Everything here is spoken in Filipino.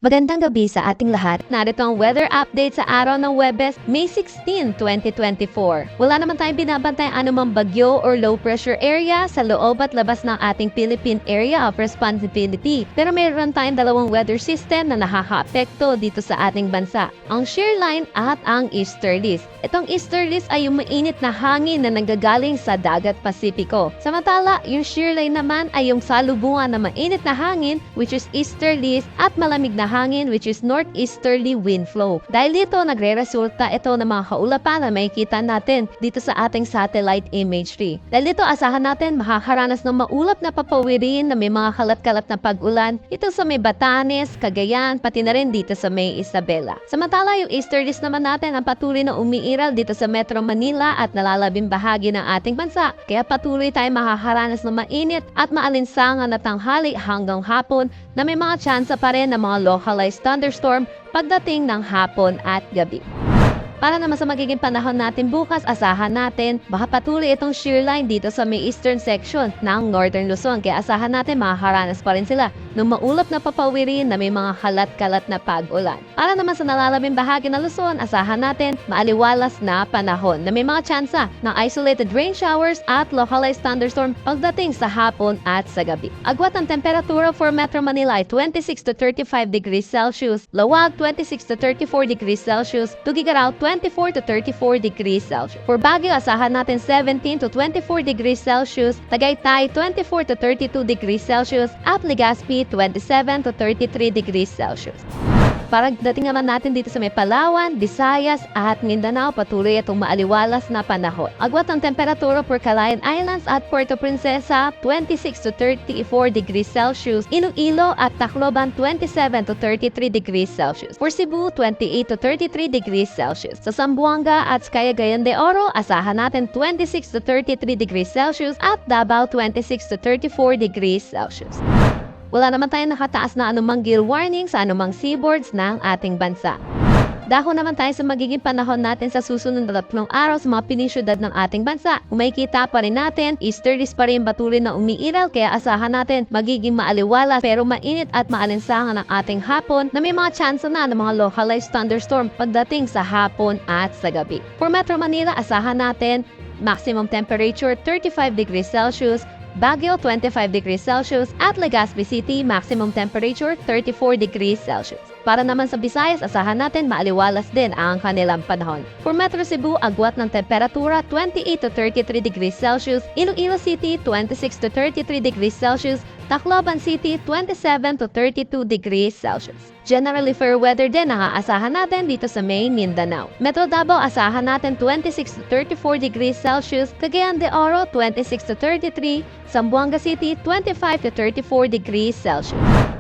Magandang gabi sa ating lahat. Narito ang weather update sa araw ng Huwebes, May 16, 2024. Wala naman tayong binabantay anumang bagyo or low pressure area sa loob at labas ng ating Philippine Area of Responsibility. Pero mayroon tayong dalawang weather system na nakaka-apekto dito sa ating bansa. Ang shear line at ang easterlies. Itong easterlies ay yung mainit na hangin na nanggagaling sa dagat Pasipiko. Samantala, yung shear line naman ay yung salubungan na mainit na hangin which is easterlies at malamig na hangin which is northeasterly wind flow. Dahil dito, nagre-resulta ito ng mga kaulapan na makikita natin dito sa ating satellite imagery. Dahil dito, asahan natin makakaranas ng maulap na papawirin na may mga kalat-kalat na pag-ulan ito sa may Batanes, Cagayan, pati na rin dito sa may Isabela. Samantala, yung easterlies naman natin ang patuloy na umiiral dito sa Metro Manila at nalalabing bahagi ng ating bansa. Kaya patuloy tayo makakaranas ng mainit at maalinsangan na tanghali hanggang hapon na may mga tsansa pa rin ng mga localized thunderstorm pagdating ng hapon at gabi. Para naman sa magiging panahon natin bukas, asahan natin baka patuloy itong shear line dito sa may eastern section ng Northern Luzon. Kaya asahan natin makakaranas pa rin sila ng maulap na papawirin na may mga kalat-kalat na pag-ulan. Para naman sa nalalabing bahagi ng Luzon, asahan natin maaliwalas na panahon na may mga tsansa ng isolated rain showers at localized thunderstorm pagdating sa hapon at sa gabi. Agwat ang temperatura for Metro Manila ay 26 to 35 degrees Celsius, Lawag 26 to 34 degrees Celsius, Tugigaraw 24 to 34 degrees Celsius. For Baguio, asahan natin 17 to 24 degrees Celsius, Tagaytay 24 to 32 degrees Celsius, at Legazpi 27 to 33 degrees Celsius. Para dating naman natin dito sa may Palawan, Visayas at Mindanao, patuloy itong maaliwalas na panahon. Agwat ang temperatura for Calayan Islands at Puerto Princesa 26 to 34 degrees Celsius, Iloilo at Tacloban 27 to 33 degrees Celsius. For Cebu, 28 to 33 degrees Celsius. Sa Zamboanga at Cagayan de Oro, asahan natin 26 to 33 degrees Celsius at Davao 26 to 34 degrees Celsius. Wala naman tayong nakataas na anumang gale warning sa anumang seaboards ng ating bansa. Dako naman tayo sa magiging panahon natin sa susunod na 3 araw sa mga pinisyudad ng ating bansa. Kung makikita pa rin natin, easterlies pa rin patuloy na umiiral kaya asahan natin magiging maaliwalas pero mainit at maalinsangan ang ating hapon na may mga tsansa na ng mga localized thunderstorm pagdating sa hapon at sa gabi. For Metro Manila, asahan natin maximum temperature 35 degrees Celsius, Baguio 25 degrees Celsius at Legazpi City maximum temperature 34 degrees Celsius. Para naman sa Visayas, asahan natin maaliwalas din ang kanilang panahon. For Metro Cebu, agwat ng temperatura 28 to 33 degrees Celsius, Iloilo City 26 to 33 degrees Celsius, Tacloban City 27 to 32 degrees Celsius. Generally fair weather din ang aasahan natin dito sa may Mindanao. Metro Davao, asahan natin 26 to 34 degrees Celsius, Cagayan de Oro 26 to 33, Zamboanga City 25 to 34 degrees Celsius.